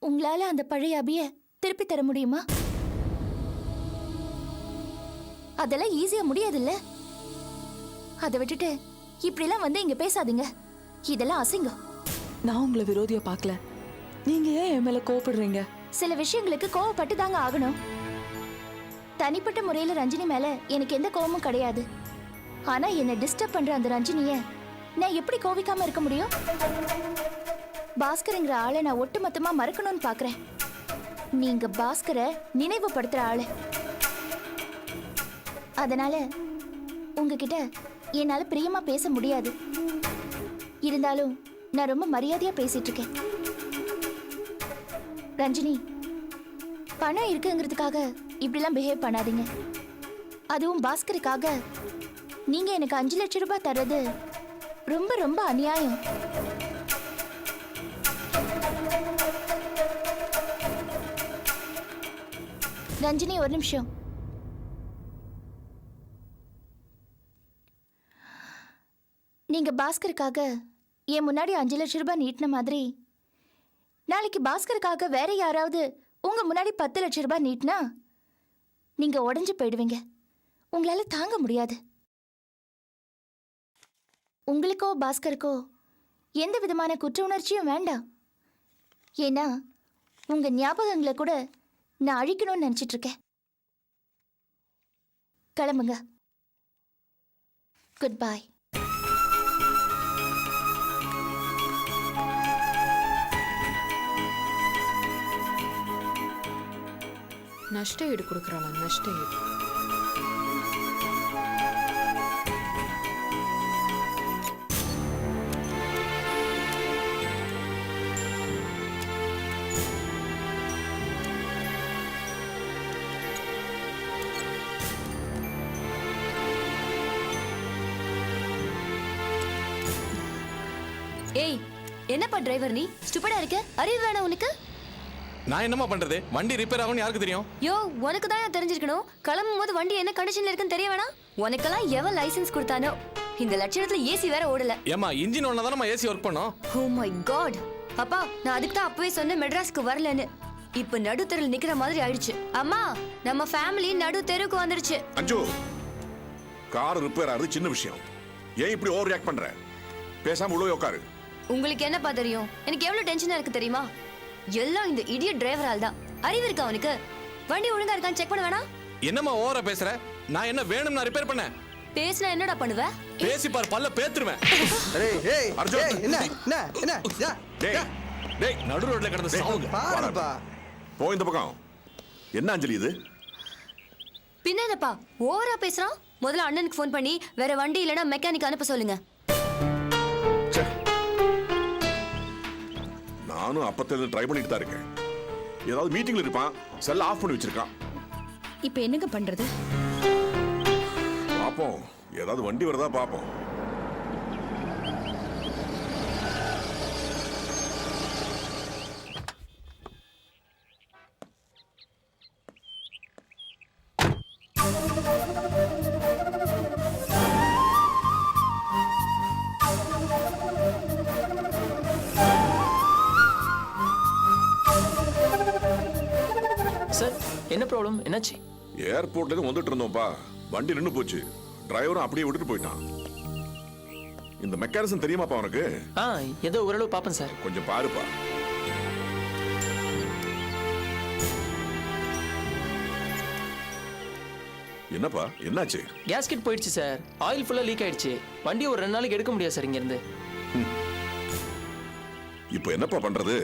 உங்களால அந்த பழைய அபிய திருப்பி தர முடியுமா? அதெல்லாம் ஈஸியா முடியாதுல்ல. அதை விட்டுட்டு இப்படிலாம் வந்து இங்க பேசாதீங்க. இதெல்லாம் அசிங்கம். நான் உங்களை விரோதியா பார்க்கல. நீங்க ஏன் என் மேல கோவப்படுறீங்க? சில விஷயங்களுக்கு கோவப்பட்டு தாங்க ஆகணும். தனிப்பட்ட முறையில ரஞ்சினி மேல எனக்கு எந்த கோவமும் கிடையாது. ஆனா என்ன டிஸ்டர்ப் பண்ற அந்த ரஞ்சினிய நான் எப்படி கோவிக்காம இருக்க முடியும்? பாஸ்கர்ங்கிற ஆளை நான் ஒட்டுமொத்தமா மறக்கணும்னு பாக்குறேன். நீங்க பாஸ்கரை நினைவுபடுத்துற ஆளு. அதனால உங்ககிட்ட என்னால பிரியமா பேச முடியாது. இருந்தாலும் நான் ரொம்ப மரியாதையா பேசிட்டு இருக்கேன். ரஞ்சினி, பணம் இருக்குங்கிறதுக்காக இப்படிலாம் பிஹேவ் பண்ணாதீங்க. அதுவும் பாஸ்கருக்காக நீங்க எனக்கு 5 லட்சம் ரூபாய் தர்றது ரொம்ப ரொம்ப அநியாயம். ரஞ்சினி, ஒரு நிமிஷம். நீங்க பாஸ்கருக்காக என் முன்னாடி 5 லட்சம் ரூபாய் நீட்டின மாதிரி நாளைக்கு பாஸ்கருக்காக வேற யாராவது உங்க முன்னாடி 10 லட்சம் ரூபாய் நீட்டினா நீங்க உடைஞ்சு போயிடுவீங்க. உங்களால தாங்க முடியாது. உங்களுக்கோ பாஸ்கருக்கோ எந்த விதமான குற்ற உணர்ச்சியும் வேண்டாம். ஏன்னா உங்க ஞாபகங்களை கூட நான் அழிக்கணும்னு நினைச்சிட்டு இருக்கேன். கிளம்புங்க. Good bye. நஷ்ட ஈடு கொடுக்குறாளா? நஷ்ட ஈடு. ஏய், என்னப்பா டிரைவர் நீ? ஸ்டூபிடா இருக்க? அறிவு வேணாம் உனக்கு? நான் என்னமா பண்றது? வண்டி ரிப்பேர் ஆகும்னு யாருக்கு தெரியும்? யோ, உனக்கு தான் தெரிஞ்சிருக்கணும். கிளம்பும் போது வண்டி என்ன கண்டிஷன்ல இருக்குன்னு தெரிய வேணாம்? உனக்கெல்லாம் எவன் லைசென்ஸ் கொடுத்தானோ? இந்த லட்சணத்துல ஏசி வேற ஓடல. ஏமா, இன்ஜின் ஒண்ணா தானமா ஏசி ஒர்க் பண்ணோம். Oh my God. அப்பா, நான் அதுக்கு தான் அப்பவே சொன்னேன் மெட்ராஸ்க்கு வரலன்னு. இப்ப நடுத்தெருல நிக்கிற மாதிரி ஆயிடுச்சு. அம்மா, நம்ம ஃபேமிலி நடு தெருவுக்கு வந்துருச்சு. அஞ்சு, கார் ரிப்பேர் ஆகுது சின்ன விஷயம். ஏன் இப்படி ஓவர் ரியாக்ட் பண்ற? பேசாம உள்ள உட்காரு. உங்களுக்கு என்னப்பா தெரியும்? எனக்கு எவ்வளவு டென்ஷனா இருக்கு தெரியுமா? எல்லாம் இந்த இடியட் டிரைவரால் தான். அறிவு இருக்கா உனக்கு? வண்டி ஒழுங்கா இருக்கான்னு செக் பண்ண வேணாம்? என்னமா ஓவரா பேசுற? நான் என்ன வேணும்னா ரிப்பேர் பண்ணேன்? பேசினா என்னடா பண்ணுவ? பேசி பார், பல்ல பேத்துருவேன். ஏய் ஏய் அர்ஜுன், ஏய், என்ன என்ன என்ன யா டேய் டேய், நடு ரோட்ல கிடந்த சாவுங்க. பாருப்பா. போ இந்த பக்கம். என்ன அஞ்சலி இது? பின்ன என்னப்பா ஓவரா பேசுறான்? முதல்ல அண்ணனுக்கு ஃபோன் பண்ணி வேற வண்டி இல்லனா மெக்கானிக் அனுப்ப சொல்லுங்க. ச்சே. நானும் அப்பத்துல ட்ரை பண்ணிட்டு தான் இருக்கேன். ஏதாவது மீட்டிங்ல இருப்பான், செல்ல ஆஃப் பண்ணி வச்சிருக்கான். இப்போ என்னங்க பண்றது? பாப்போம், ஏதாவது வண்டி வருதா பாப்போம். சார், என்ன ப்ராப்ளம்? என்னாச்சு? ஏர்போர்ட்ல இருந்து வந்துட்டு இருந்தோம்ப்பா, வண்டி நின்னு போச்சு. டிரைவரும் அப்படியே விட்டுட்டு போயிட்டான். இந்த மெக்கானிசம் தெரியுமாப்பா உனக்கு? ஏதோ ஓரளவு பாப்பேன் சார். கொஞ்சம் பாருப்பா. என்னப்பா, என்னாச்சு? கேஸ்கெட் போயிடுச்சு சார். ஆயில் ஃபுல்லா லீக் ஆயிடுச்சு. வண்டி ஒரு 2 நாளைக்கு எடுக்க முடியாது சார் இங்க இருந்து. இப்போ என்னப்பா பண்றது?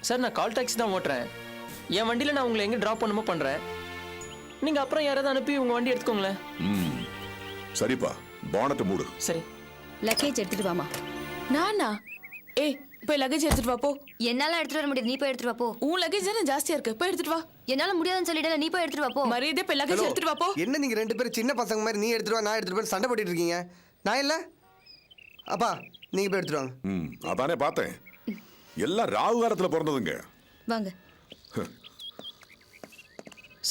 சார், நான் கால் டாக்ஸி தான் ஓட்டுறேன். என் வண்டியில நான் உங்களை எங்க டிராப் பண்ணுமோ பண்றேன். நீங்க அப்புறம் யாராவது அனுப்பி உங்க வண்டி எடுத்துக்கோங்களேன். சரிப்பா, பானட் மூடு. சரி. லக்கேஜ் எடுத்துட்டு வாமா. நானா? ஏய், போய் லக்கேஜ் எடுத்துட்டு வா போ. என்னால எடுத்துட்டு வர முடியாது, நீ போய் எடுத்துட்டு வா போ. உன் லக்கேஜ் தானே ஜாஸ்தியா இருக்கு, போய் எடுத்துட்டு வா. என்னால முடியாதுன்னு சொல்லிட்டல, நீ போய் எடுத்துட்டு வா போ. மரியாதை போய் லக்கேஜ் எடுத்துட்டு வா போ. என்ன நீங்க ரெண்டு பேரும் சின்ன பசங்க மாதிரி நீ எடுத்துட்டு வா நான் எடுத்துட்டு போய் சண்டை போட்டுட்டு இருக்கீங்க? நான் இல்ல. அப்பா, நீங்க போய் எடுத்துட்டு வாங்க. அதானே பார்த்தேன். எல்லாம் ராகுகாரத்துல பிறந்ததுங்க. வாங்க.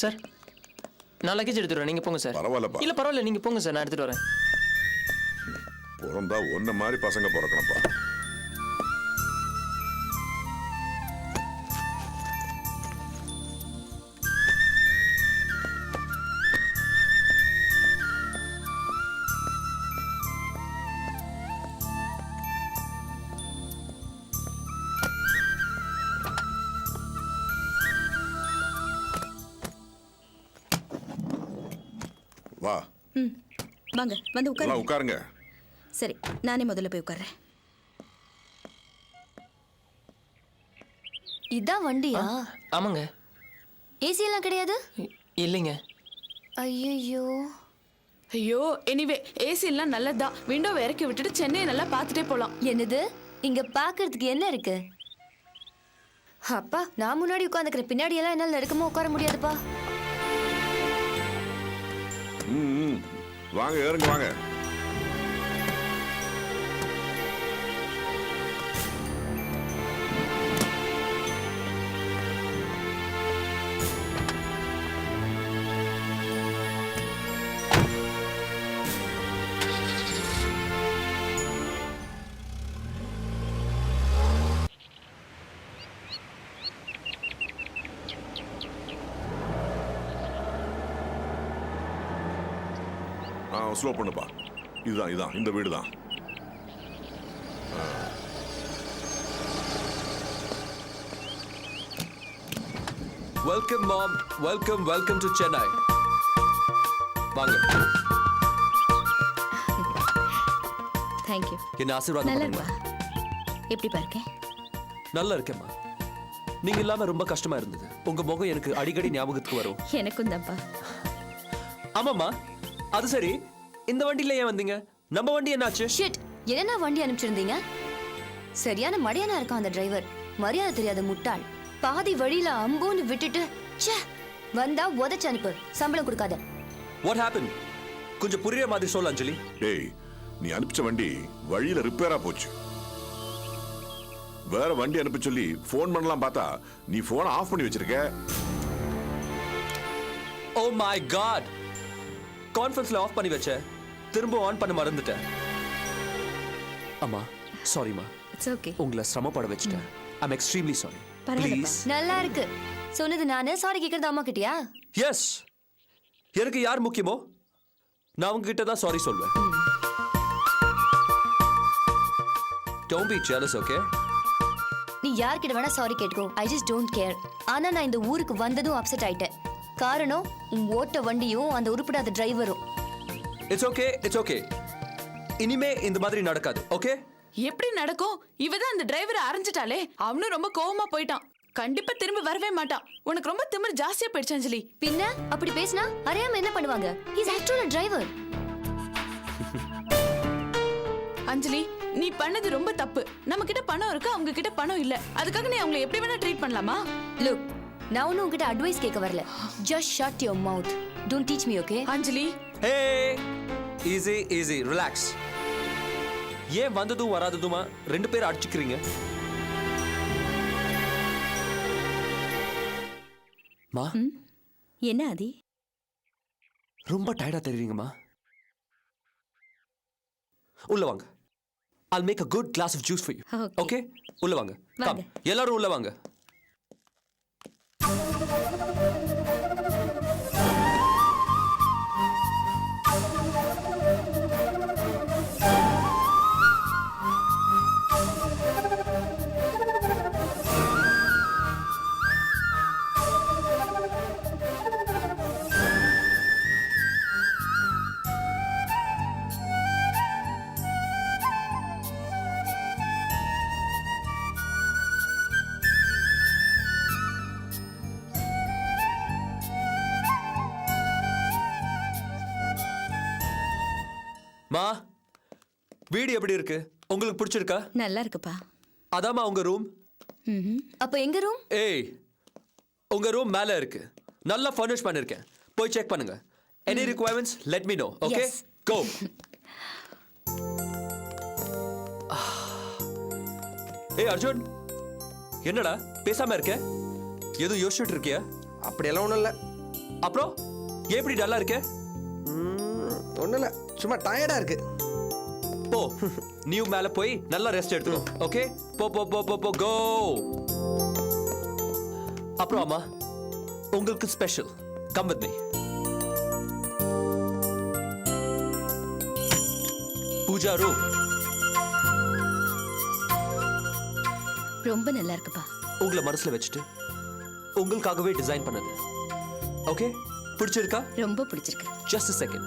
சார், நான் லக்கேஜ் எடுத்துட்டு வரேன், நீங்க போங்க சார். பரவாயில்லப்பா. இல்ல பரவாயில்ல, நீங்க போங்க சார், நான் எடுத்துட்டு வரேன். பிறந்தா ஒன்ன மாதிரி பசங்க பிறக்கணும்ப்பா. ம் வாங்க வந்து எல்லாம் உட்காருங்க. உட்காருங்க. சரி நானே முதல்ல போய் உட்கார்றேன். இதான் வண்டியா? ஆமாங்க. ஏசி எல்லாம் கிடையாது? இல்லைங்க. ஐயோ. ஐயோ எனிவே ஏசி எல்லாம் நல்லதுதான். விண்டோவை இறக்கி விட்டுட்டு சென்னையை நல்லா பார்த்துட்டே போலாம். என்னது? இங்க பாக்குறதுக்கு என்ன இருக்கு? அப்பா, நான் முன்னாடி உட்காந்துக்கிறேன், பின்னாடி எல்லாம் என்னால நெருக்கமா உட்கார முடியாதுப்பா. ம் வாங்க ஏறுங்க வாங்க. ஸ்லோ பண்ணுப்பா. இதுதான் இந்த வீடு தான். Welcome ma'am, welcome to Chennai. வாங்க. Thank you. என்ன ஆசீர்வாதம் நல்லா பண்ணுங்க. இருப்பா. எப்படி இருக்கேன்? நல்லா இருக்கேம்மா. நீங்க இல்லாம ரொம்ப கஷ்டமா இருந்தது. உங்க முகம் எனக்கு அடிக்கடி ஞாபகத்துக்கு வரும். எனக்கும் தான்ப்பா. ஆமாம்மா. அது சரி, இந்த வண்டியில ஏன் வந்தீங்க? நம்ம வண்டி என்னாச்சு? ஷிட், என்ன வண்டி அனுப்பிச்சிருந்தீங்க? சரியான மடியானா இருக்கான் அந்த டிரைவர். மரியாதை தெரியாத முட்டாள். பாதி வழியில அம்போன்னு விட்டுட்டு ச்சே, வந்தா உதச்சு அனுப்பு, சம்பளம் கொடுக்காத. What happened? கொஞ்சம் புரியுற மாதிரி சொல்ல அஞ்சலி. டேய், நீ அனுப்பிச்ச வண்டி வழியில ரிப்பேரா போச்சு. வேற வண்டி அனுப்ப சொல்லி போன் பண்ணலாம் பார்த்தா நீ போனை ஆஃப் பண்ணி வச்சிருக்க. Oh my god. கான்ஃபரன்ஸ்ல ஆஃப் பண்ணி வச்ச, திரும்ப ஆன் பண்ண மறந்துட்டேன். அம்மா, சாரிம்மா. It's okay. உங்களை சிரமப்பட வச்சிட்டேன். I'm extremely sorry. Please. நல்லா இருக்கு. சொன்னது நானு, சாரி கேக்குறது அம்மா கிட்டயா? Yes. எனக்கு யார் முக்கியமோ நான் உங்ககிட்ட தான் சாரி சொல்வேன். Don't be jealous, okay? நீ யார்கிட்ட வேணா சாரி கேட்டுக்கோ. I just don't care. ஆனா நான் இந்த ஊருக்கு வந்ததும் அப்செட் ஆயிட்டேன். காரணம் உன் ஓட்ட வண்டியும் அந்த உருப்படாத டிரைவரும். It's okay. இனிமே இந்த மாதிரி நடக்காது, ஓகே? எப்படி நடக்கும்? இவதான் அந்த டிரைவரை அரைஞ்சிட்டாலே. அவனும் ரொம்ப கோவமா போயிட்டான். கண்டிப்பா திரும்பி வரவே மாட்டான். உனக்கு ரொம்ப திமிரு ஜாஸ்தியா போயிடுச்சு அஞ்சலி. பின்ன அப்படி பேசினா அறியாம என்ன பண்ணுவாங்க? He's actually a driver. அஞ்சலி, நீ பண்ணது ரொம்ப தப்பு. நம்ம கிட்ட பணம் இருக்கு, அவங்க கிட்ட பணம் இல்ல. அதுக்காக நீ அவங்களை எப்படி வேணா ட்ரீட் பண்ணலாமா? Look, நான் ஒன்னும் உங்ககிட்ட அட்வைஸ் கேட்க வரல. Just shut your mouth. Don't teach me, okay? Anjali, Hey, easy, relax. ஏன் வந்ததும் வராததுமா ரெண்டு பேரும் அடிச்சுக்கிறீங்க? மா, என்ன ஆதி? ரொம்ப டயர்டா தெரியுங்கம்மா. உள்ள வாங்க. I'll make a good glass of juice for you. Okay. Okay? உள்ள வாங்க. Come. வாங்க. எல்லாரும் உள்ள வாங்க. மா, வீடு எப்படி இருக்கு? உங்களுக்கு பிடிச்சிருக்கா? நல்லா இருக்குப்பா. அதாம்மா உங்க ரூம். அப்ப எங்க ரூம்? ஏய், உங்க ரூம் மேல இருக்கு. நல்லா ஃபர்னிஷ் பண்ணிருக்கேன். போய் செக் பண்ணுங்க. Any requirements? Let me know. Okay? Yes. Go. ஏய் அர்ஜுன், என்னடா பேசாம இருக்க? எதுவும் யோசிச்சுட்டு இருக்கியா? அப்படியெல்லாம் ஒன்றும் இல்லை. அப்புறம் ஏன் இப்படி டல்லா இருக்க? ஒன்றும் இல்லை, சும்மா டயர்டாக இருக்கு. போ, நீ மேல போய் நல்லா ரெஸ்ட் எடுத்துக்கோ. ஓகே? போ கோ. அப்புறம் அம்மா, உங்களுக்கு special. Come with me. Pooja room. ரொம்ப நல்லா இருக்குப்பா. உங்களை மனசுல வச்சுட்டு உங்களுக்காகவே டிசைன் பண்ணது. ஓகே? பிடிச்சிருக்கா? ரொம்ப பிடிச்சிருக்கு. Just a second.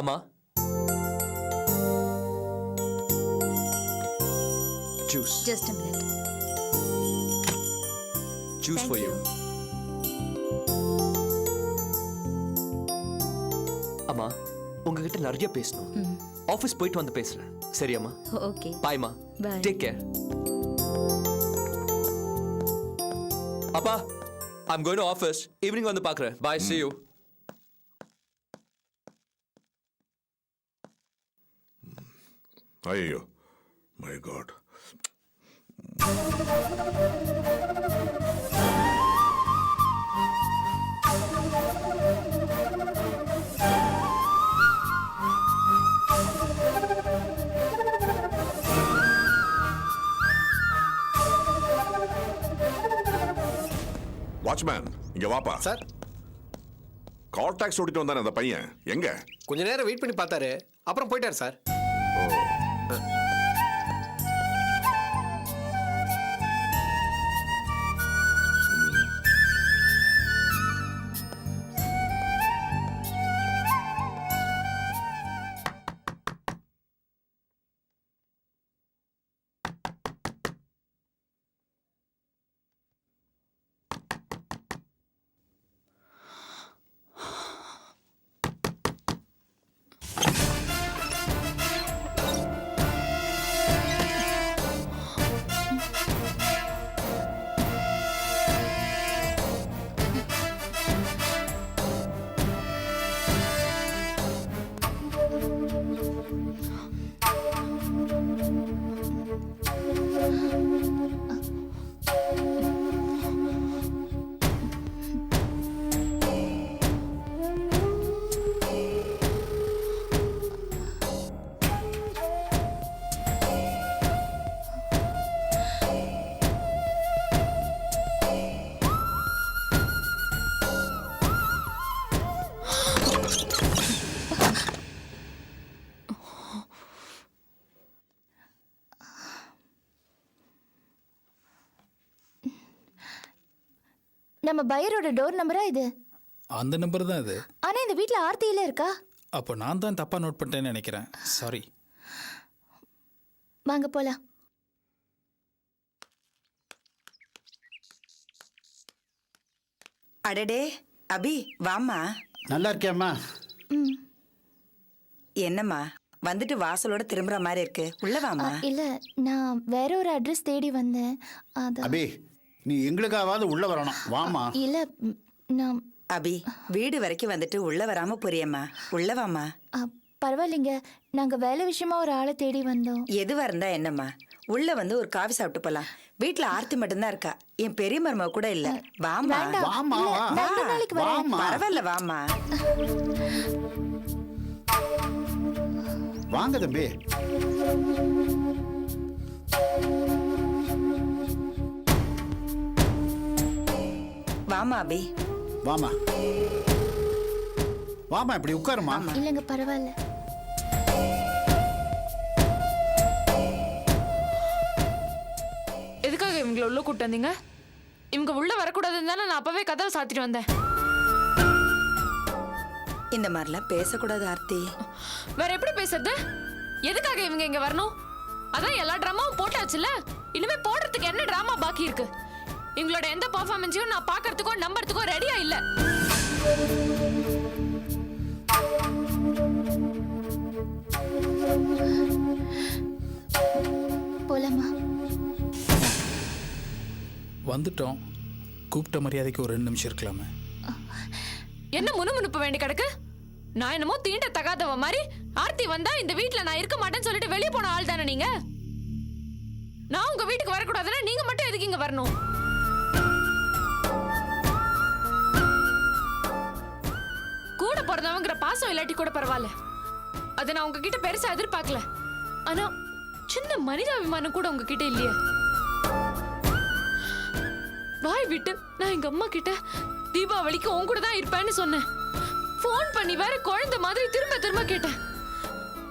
அம்மா juice just a minute. Juice Thank for you. you. அம்மா உங்ககிட்ட நிறைய பேசணும். ஆஃபீஸ் போயிட்டு வந்து பேசுறேன். சரியாம்மா? ஓகே. பாய்மா. Bye. Take care. அப்பா I'm going to office. Evening வந்து பார்க்குறேன். Bye. See you. ஐயோ மை காட். வாட்ச்மேன் இங்க வாப்பா. சார் கால் டாக்ஸ் ஓட்டிட்டு வந்தானே அந்த பையன் எங்க? கொஞ்ச நேரம் வெயிட் பண்ணி பார்த்தாரு, அப்புறம் போயிட்டார் சார். நம்ம பையரோட டோர் நம்பரா இது? அந்த நம்பர் தான் இது. ஆனா இந்த வீட்ல ஆர்த்தியில இருக்கா? அப்போ நான் தான் தப்பா நோட் பண்ணிட்டேன்னு நினைக்கிறேன். சாரி. வாங்க போலாம். அடடே அபி வாம்மா. நல்லா இருக்கியாம்மா? ம். என்னம்மா வந்துட்டு வாசலோட திரும்புற மாதிரி இருக்கு, உள்ள வாம்மா. இல்ல நான் வேற ஒரு அட்ரஸ் தேடி வந்தேன். அபி நீ எங்களுக்காவது உள்ள வரணும், வாமா. இல்ல நான் அபி வீடு வரைக்கும் வந்துட்டு உள்ள வராம போறியம்மா, உள்ள வாம்மா. பரவாயில்லைங்க, நாங்க வேலை விஷயமா ஒரு ஆளை தேடி வந்தோம். எதுவா இருந்தா என்னம்மா, உள்ள வந்து ஒரு காஃபி சாப்பிட்டு போலாம். வீட்டுல ஆர்த்தி மட்டும்தான் இருக்கா, என் பெரிய மருமக கூட இல்ல. வாமா. வேண்டாம். வாம்மா, இல்ல, வா. நான் இன்னொரு நாளைக்கு வரேன். வாம்மா. பரவாயில்ல வாம்மா. வாங்க தம்பி. வாமா அபி. வாமா வாமா, இப்படி உட்காருமா. இல்லைங்க பரவாயில்ல. எதுக்காக இவங்களை உள்ள கூட்டு வந்தீங்க? இவங்க உள்ள வரக்கூடாதுன்னு தானே நான் அப்பவே கதவை சாத்திட்டு வந்தேன். இந்த மாதிரிலாம் பேசக்கூடாது ஆர்த்தி. வேற எப்படி பேசுறது? எதுக்காக இவங்க இங்க வரணும்? அதான் எல்லா டிராமாவும் போட்டாச்சுல, இனிமே போடுறதுக்கு என்ன டிராமா பாக்கி இருக்கு? இவங்களோட எந்த பெர்ஃபார்மன்ஸையும் நான் பாக்குறதுக்கோ நம்புறதுக்கோ ரெடியா இல்ல. போலாமா? வந்துட்டோம். கூப்பிட்ட மரியாதைக்கு ஒரு 2 நிமிஷம் இருக்கலாமே. என்ன முணுமுணுப்பு வேண்டி கிடக்கு? நான் என்னமோ தீண்ட தகாதவ மாதிரி ஆர்த்தி வந்தா இந்த வீட்ல நான் இருக்க மாட்டேன்னு சொல்லிட்டு வெளியே போன ஆள் தானே நீங்க? நான் உங்க வீட்டுக்கு வரக்கூடாதுன்னா நீங்க மட்டும் எதுக்கு இங்க வரணும்? கூட பிறந்தவங்கிற பாசம் இல்லாட்டி கூட பரவாயில்ல, அதை நான் உங்ககிட்ட பெருசா எதிர்பார்க்கல. ஆனா சின்ன மனிதாபிமானம் கூட உங்ககிட்ட இல்லையே. வாய் விட்டு நான் எங்க அம்மா கிட்ட தீபாவளிக்கு உன் கூட தான் இருப்பேன்னு சொன்னேன். போன் பண்ணி வேற குழந்தை மாதிரி திரும்ப திரும்ப கேட்டேன்.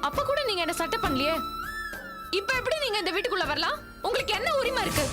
அப்ப கூட நீங்க என்ன சட்டை பண்ணலையே. இப்ப எப்படி நீங்க இந்த வீட்டுக்குள்ள வரலாம்? உங்களுக்கு என்ன உரிமை இருக்கு?